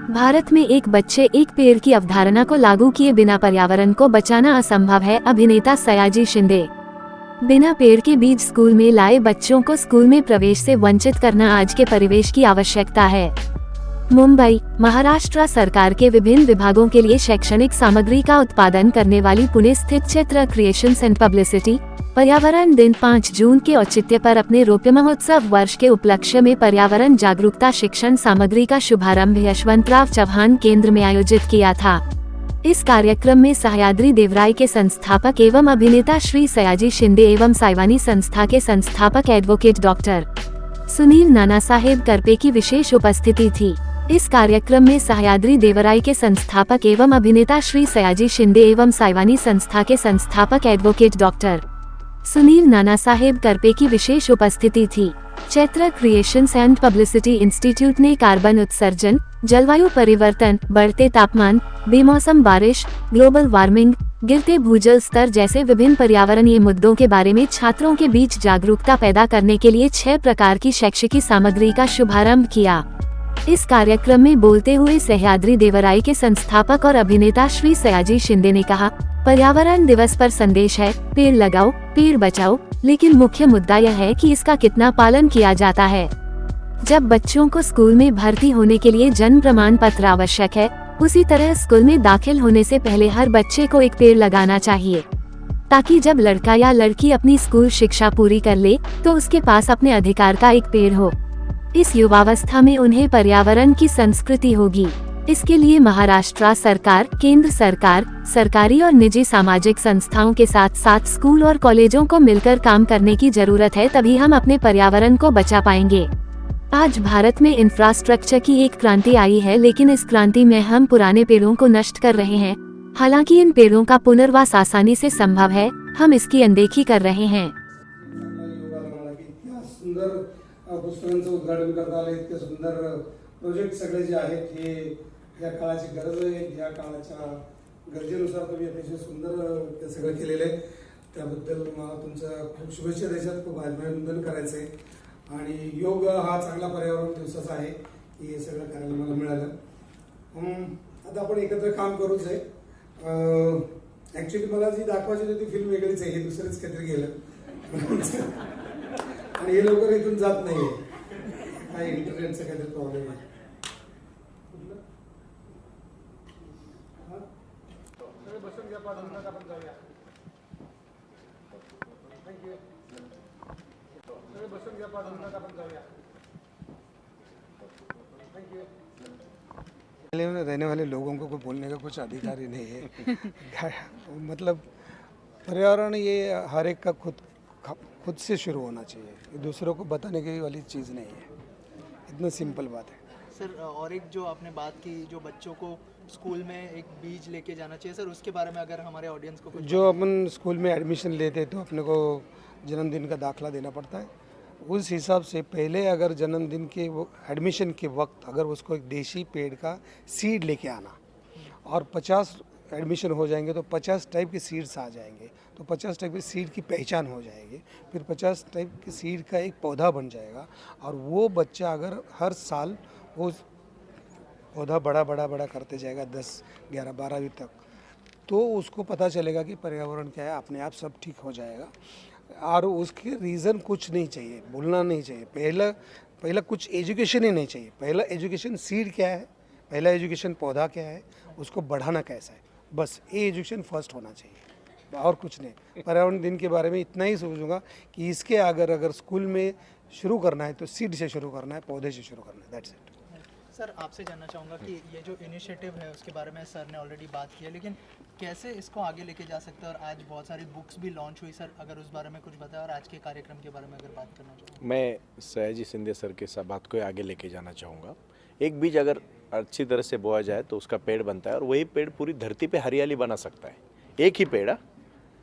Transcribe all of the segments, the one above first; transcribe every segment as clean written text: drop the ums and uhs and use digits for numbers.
भारत में एक बच्चे एक पेड़ की अवधारणा को लागू किए बिना पर्यावरण को बचाना असंभव है। अभिनेता सयाजी शिंदे। बिना पेड़ के बीज स्कूल में लाए बच्चों को स्कूल में प्रवेश से वंचित करना आज के परिवेश की आवश्यकता है। मुंबई, महाराष्ट्र सरकार के विभिन्न विभागों के लिए शैक्षणिक सामग्री का उत्पादन करने वाली पुणे स्थित चैत्र क्रिएशंस एंड पब्लिसिटी पर्यावरण दिन 5 जून के औचित्य पर अपने रौप्य महोत्सव वर्ष के उपलक्ष्य में पर्यावरण जागरूकता शिक्षण सामग्री का शुभारंभ यशवंतराव चव्हाण केंद्र में आयोजित किया था। इस कार्यक्रम में सह्याद्री देवराय के संस्थापक एवं अभिनेता श्री सयाजी शिंदे एवं साइवानी संस्था के संस्थापक एडवोकेट डॉक्टर सुनील नाना साहेब करपे की विशेष उपस्थिति थी। इस कार्यक्रम में सह्याद्री देवराय के संस्थापक एवं अभिनेता श्री सयाजी शिंदे एवं साइवानी संस्था के संस्थापक एडवोकेट डॉक्टर सुनील नाना साहेब करपे की विशेष उपस्थिति थी। Chaitra creations and publicity institute ने कार्बन उत्सर्जन, जलवायु परिवर्तन, बढ़ते तापमान, बेमौसम बारिश, ग्लोबल वार्मिंग, गिरते भूजल स्तर जैसे विभिन्न पर्यावरणीय मुद्दों के बारे में छात्रों के बीच जागरूकता पैदा करने के लिए 6 प्रकार की शैक्षिक सामग्री का शुभारंभ किया। इस कार्यक्रम में बोलते हुए सह्याद्री देवराय के संस्थापक और अभिनेता श्री सयाजी शिंदे ने कहा, पर्यावरण दिवस पर संदेश है, पेड़ लगाओ, पेड़ बचाओ, लेकिन मुख्य मुद्दा यह है कि इसका कितना पालन किया जाता है। जब बच्चों को स्कूल में भर्ती होने के लिए जन्म प्रमाण पत्र आवश्यक है, उसी तरह स्कूल में दाखिल होने से पहले हर बच्चे को एक पेड़ लगाना चाहिए, ताकि जब लड़का या लड़की अपनी स्कूल शिक्षा पूरी कर ले तो उसके पास अपने अधिकार का एक पेड़ हो। इस युवावस्था में उन्हें पर्यावरण की संस्कृति होगी। इसके लिए महाराष्ट्र सरकार, केंद्र सरकार, सरकारी और निजी सामाजिक संस्थाओं के साथ साथ स्कूल और कॉलेजों को मिलकर काम करने की जरूरत है, तभी हम अपने पर्यावरण को बचा पाएंगे। आज भारत में इंफ्रास्ट्रक्चर की एक क्रांति आई है, लेकिन इस क्रांति में हम पुराने पेड़ों को नष्ट कर रहे हैं। हालांकि इन पेड़ों का पुनर्वास आसानी से संभव है, हम इसकी अनदेखी कर रहे हैं। पुस्तकांचं उद्घाटन करता आलं, इतके सुंदर प्रोजेक्ट सगळे जे आहेत हे या काळाची गरज आहे। या काळाच्या गरजेनुसार तुम्ही अतिशय सुंदर ते सगळं केलेलं आहे, त्याबद्दल मला तुमच्या खूप शुभेच्छा द्यायच्यात, खूप अभिनंदन करायचं आहे। आणि योग हा चांगला पर्यावरण दिवसाचा आहे की हे सगळं करायला मला मिळालं। आता आपण एकत्र काम करूच आहे। ॲक्च्युली मला जी दाखवायची होती ती फिल्म वेगळीच आहे, हे दुसरंच काहीतरी गेलं आणि हे लवकर इथून जात नाहीये, काय इंटरनेटचा काहीतरी प्रॉब्लेम आहे। बसून घ्या, आपण जाऊया। थँक्यू। बसून घ्या, आपण जाऊया। थँक्यू। में रहने वाले लोगों को बोलने का कुछ अधिकार ही नहीं है। मतलब पर्यावरण ये हर एक का खुद से शुरू होना चाहिए, ये दूसरों को बताने की वाली चीज़ नहीं है, इतना सिंपल बात है। सर, और एक जो आपने बात की, जो बच्चों को स्कूल में एक बीज लेके जाना चाहिए, सर उसके बारे में अगर हमारे ऑडियंस को कुछ जो अपन स्कूल में एडमिशन लेते तो अपने को जन्मदिन का दाखला देना पड़ता है, उस हिसाब से पहले अगर जन्मदिन के वो एडमिशन के वक्त अगर उसको एक देशी पेड़ का सीड लेके आना, और 50 एडमिशन हो जाएंगे तो 50 टाइप के सीड्स आ जाएंगे, तो 50 टाइप के सीड की पहचान हो जाएगी, फिर 50 टाइप के सीड का एक पौधा बन जाएगा, और वो बच्चा अगर हर साल वो पौधा बड़ा करते जाएगा 10, 11, 12वीं तक, तो उसको पता चलेगा कि पर्यावरण क्या है, अपने आप सब ठीक हो जाएगा। और उसके रीज़न कुछ नहीं चाहिए, बोलना नहीं चाहिए, पहला कुछ एजुकेशन ही नहीं चाहिए। पहला एजुकेशन सीड क्या है, पहला एजुकेशन पौधा क्या है, उसको बढ़ाना कैसा है, बस ये एजुकेशन फर्स्ट होना चाहिए, और कुछ नहीं। पर्यावरण दिन के बारे में इतना ही सोचूंगा कि इसके अगर स्कूल में शुरू करना है तो सीड से शुरू करना है, पौधे से शुरू करना है, दैट्स इट। सर, आपसे जानना चाहूँगा कि ये जो इनिशिएटिव है उसके बारे में सर ने ऑलरेडी बात की है, लेकिन कैसे इसको आगे लेके जा सकते हैं, और आज बहुत सारी बुक्स भी लॉन्च हुई, सर अगर उस बारे में कुछ बताएं, और आज के कार्यक्रम के बारे में अगर बात करना चाहूँ। मैं सयाजी शिंदे सर के साथ बात को आगे लेके जाना चाहूँगा। एक बीज अगर अच्छी तरह से बोया जाए तो उसका पेड़ बनता है, और वही पेड़ पूरी धरती पे हरियाली बना सकता है। एक ही पेड़,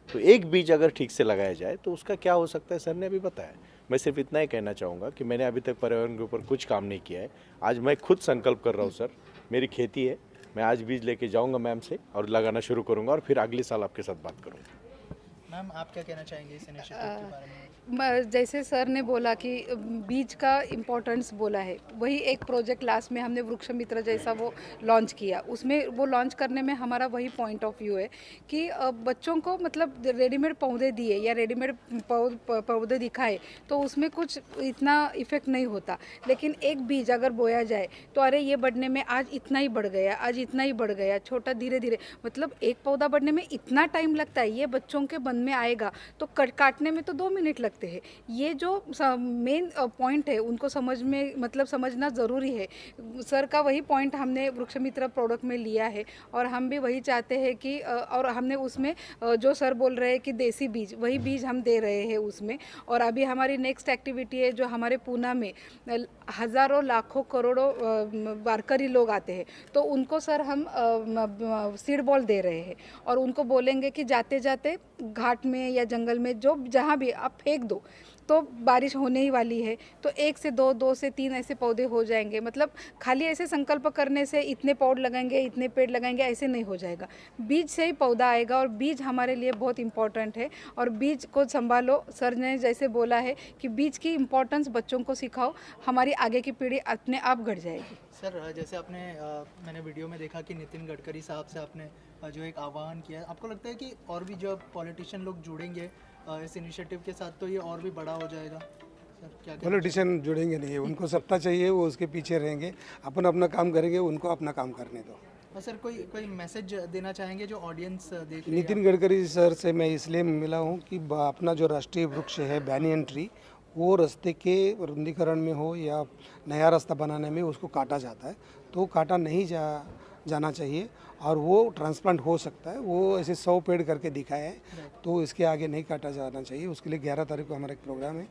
तो एक बीज अगर ठीक से लगाया जाए तो उसका क्या हो सकता है, सर ने अभी बताया। मैं सिर्फ इतना ही कहना चाहूँगा कि मैंने अभी तक पर्यावरण के ऊपर कुछ काम नहीं किया है, आज मैं खुद संकल्प कर रहा हूँ। सर, मेरी खेती है, मैं आज बीज लेके जाऊँगा मैम से और लगाना शुरू करूँगा, और फिर अगले साल आपके साथ बात करूँगा। मैम आप क्या कहना चाहेंगे इस इनिशिएटिव के बारे में? जैसे सर ने बोला कि बीज का इम्पोर्टेंस बोला है, वही एक प्रोजेक्ट लास्ट में हमने वृक्ष मित्र जैसा वो लॉन्च किया। उसमें वो लॉन्च करने में हमारा वही पॉइंट ऑफ व्यू है कि बच्चों को मतलब रेडीमेड पौधे दिए या रेडीमेड पौधे दिखाए तो उसमें कुछ इतना इफेक्ट नहीं होता, लेकिन एक बीज अगर बोया जाए तो अरे ये बढ़ने में आज इतना ही बढ़ गया, आज इतना ही बढ़ गया, छोटा धीरे धीरे, मतलब एक पौधा बढ़ने में इतना टाइम लगता है, ये बच्चों के मन में आएगा तो काटने में तो 2 मिनट लगते हैं। ये जो मेन पॉइंट है उनको समझ में मतलब समझना ज़रूरी है। सर का वही पॉइंट हमने वृक्ष मित्र प्रोडक्ट में लिया है और हम भी वही चाहते हैं कि और हमने उसमें जो सर बोल रहे हैं कि देसी बीज, वही बीज हम दे रहे हैं उसमें। और अभी हमारी नेक्स्ट एक्टिविटी है जो हमारे पूना में हज़ारों लाखों करोड़ों वारकरी लोग आते हैं, तो उनको सर हम सीड बॉल दे रहे हैं और उनको बोलेंगे कि जाते जाते घाट में या जंगल में जो जहाँ भी आप फेंक दो, तो बारिश होने ही वाली है, तो 1 से 2, 2 से 3 ऐसे पौधे हो जाएंगे। मतलब खाली ऐसे संकल्प करने से इतने पौध लगाएंगे, इतने पेड़ लगाएंगे, ऐसे नहीं हो जाएगा। बीज से ही पौधा आएगा और बीज हमारे लिए बहुत इम्पोर्टेंट है और बीज को संभालो। सर ने जैसे बोला है कि बीज की इम्पोर्टेंस बच्चों को सिखाओ, हमारी आगे की पीढ़ी अपने आप घट जाएगी। सर जैसे आपने मैंने वीडियो में देखा कि नितिन गडकरी साहब से आपने जो एक आह्वान किया है, आपको लगता है कि और भी जो पॉलिटिशियन लोग जुड़ेंगे इस इनिशिएटिव के साथ तो ये और भी बड़ा हो जाएगा? सर क्या पॉलिटिशियन जुड़ेंगे नहीं, उनको सत्ता चाहिए, वो उसके पीछे रहेंगे, अपन अपना काम करेंगे, उनको अपना काम करने दो। और सर कोई मैसेज देना चाहेंगे जो ऑडियंस देख रही है? नितिन गडकरी सर से मैं इसलिए मिला हूँ कि अपना जो राष्ट्रीय वृक्ष है बैनियन ट्री, वो रास्ते के रुंदीकरण में हो या नया रास्ता बनाने में उसको काटा जाता है, तो काटा नहीं जाना चाहिए और वो ट्रांसप्लांट हो सकता है। वो ऐसे 100 पेड़ करके दिखाया है, तो इसके आगे नहीं काटा जाना चाहिए। उसके लिए 11 तारीख को हमारा एक प्रोग्राम है,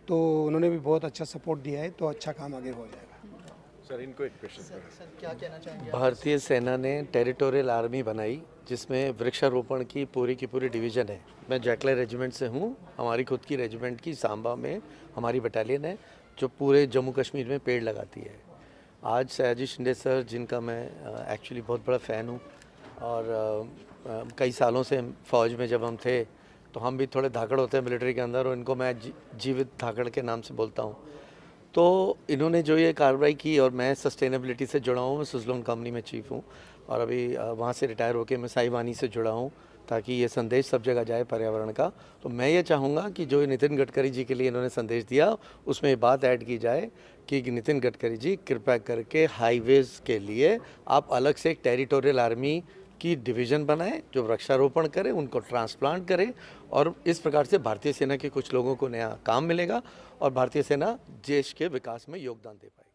तो उन्होंने भी बहुत अच्छा सपोर्ट दिया है, तो अच्छा काम आगे हो जाएगा। सर इनको एक क्वेश्चन सर क्या कहना चाहेंगे? भारतीय सेना ने टेरिटोरियल आर्मी बनाई जिसमें वृक्षारोपण की पूरी डिवीज़न है। मैं जैकले रेजिमेंट से हूँ। हमारी खुद की रेजिमेंट की सांबा में हमारी बटालियन है जो पूरे जम्मू कश्मीर में पेड़ लगाती है। आज सयाजी शिंदे सर, जिनका मैं एक्चुअली बहुत बड़ा फ़ैन हूँ और कई सालों से फ़ौज में जब हम थे तो हम भी थोड़े धाकड़ होते हैं मिलिट्री के अंदर, और इनको मैं जीवित धाकड़ के नाम से बोलता हूँ। तो इन्होंने जो ये कार्रवाई की, और मैं सस्टेनेबिलिटी से जुड़ा हूँ, मैं सुजलोन कंपनी में चीफ हूँ और अभी वहाँ से रिटायर होकर मैं साहिवानी से जुड़ा हूँ, ताकि ये संदेश सब जगह जाए पर्यावरण का। तो मैं ये चाहूँगा कि जो नितिन गडकरी जी के लिए इन्होंने संदेश दिया, उसमें ये बात ऐड की जाए कि नितिन गडकरी जी कृपया करके हाईवेज़ के लिए आप अलग से एक टेरिटोरियल आर्मी की डिवीज़न बनाएं जो वृक्षारोपण करे, उनको ट्रांसप्लांट करे, और इस प्रकार से भारतीय सेना के कुछ लोगों को नया काम मिलेगा और भारतीय सेना देश के विकास में योगदान दे पाएगी।